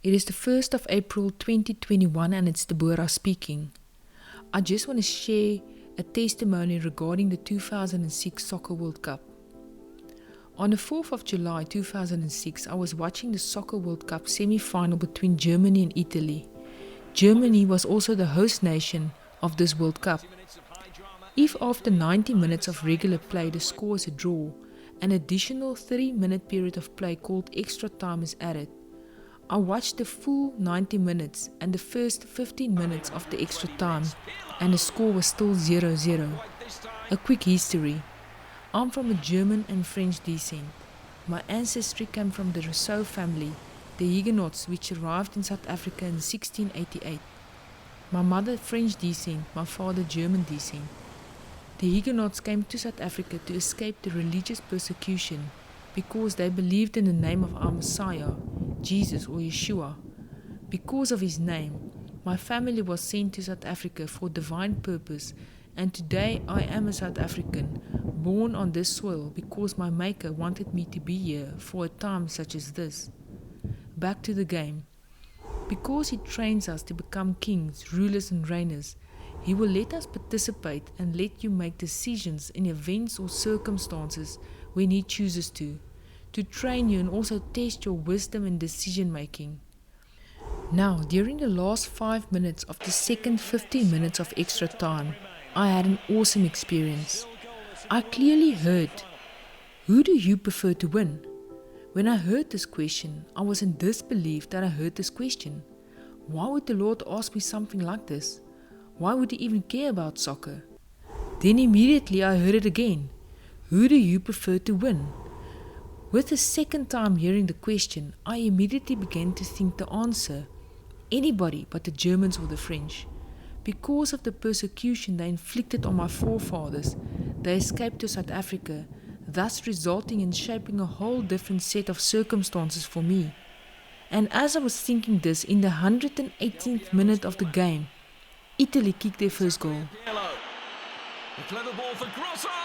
It is the 1st of April 2021 and it's Deborah speaking. I just want to share a testimony regarding the 2006 Soccer World Cup. On the 4th of July 2006, I was watching the Soccer World Cup semi-final between Germany and Italy. Germany was also the host nation of this World Cup. If after 90 minutes of regular play the score is a draw, an additional 3-minute period of play called extra time is added. I watched the full 90 minutes and the first 15 minutes of the extra time, and the score was still 0-0. A quick history. I'm from a German and French descent. My ancestry came from the Rossouw Family the Huguenots, which arrived in South Africa in 1688. My mother French descent, my father German descent. The Huguenots came to South Africa to escape the religious persecution because they believed in the name of our Messiah, Jesus or Yeshua. Because of his name, my family was sent to South Africa for divine purpose, and today I am a South African, born on this soil because my Maker wanted me to be here for a time such as this. Back to the game. Because he trains us to become kings, rulers and reigners, he will let us participate and let you make decisions in events or circumstances when he chooses to train you and also test your wisdom in decision making. Now, during the last 5 minutes of the second 15 minutes of extra time, I had an awesome experience. I clearly heard, "Who do you prefer to win?" When I heard this question, I was in disbelief that I heard this question. Why would the Lord ask me something like this? Why would he even care about soccer? Then immediately I heard it again. "Who do you prefer to win?" With the second time hearing the question, I immediately began to think the answer. Anybody but the Germans or the French. Because of the persecution they inflicted on my forefathers, they escaped to South Africa, thus resulting in shaping a whole different set of circumstances for me. And as I was thinking this, in the 118th minute of the game, Italy kicked their first goal. A clever ball for Rossouw!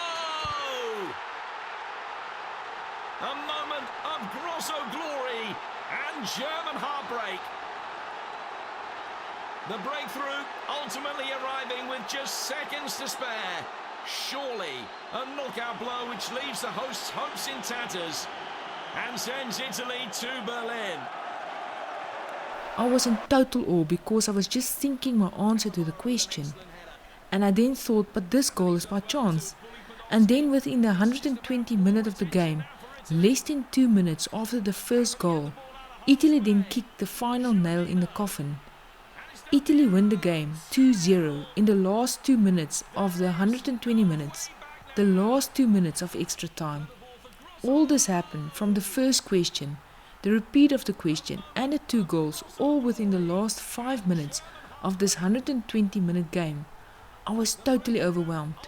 A moment of Rossouw glory and German heartbreak. The breakthrough ultimately arriving with just seconds to spare. Surely a knockout blow which leaves the hosts' hopes in tatters and sends Italy to Berlin. I was in total awe because I was just thinking my answer to the question. And I then thought, but this goal is by chance. And then within the 120 minutes of the game, less than 2 minutes after the first goal, Italy then kicked the final nail in the coffin. Italy won the game 2-0 in the last 2 minutes of the 120 minutes, the last 2 minutes of extra time. All this happened from the first question, the repeat of the question and the 2 goals, all within the last 5 minutes of this 120-minute game. I was totally overwhelmed.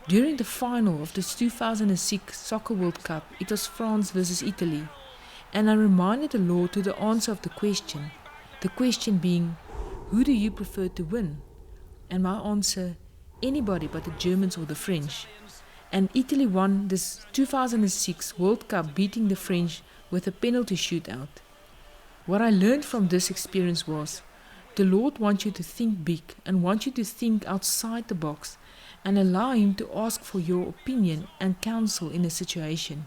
During the final of the 2006 Soccer World Cup, it was France versus Italy, and I reminded the Lord to the answer of the question being, "Who do you prefer to win?" And my answer, anybody but the Germans or the French. And Italy won this 2006 World Cup, beating the French with a penalty shootout. What I learned from this experience was, the Lord wants you to think big and wants you to think outside the box and allow him to ask for your opinion and counsel in a situation.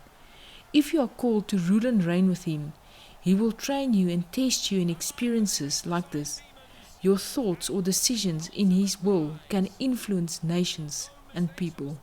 If you are called to rule and reign with him, he will train you and test you in experiences like this. Your thoughts or decisions in his will can influence nations and people.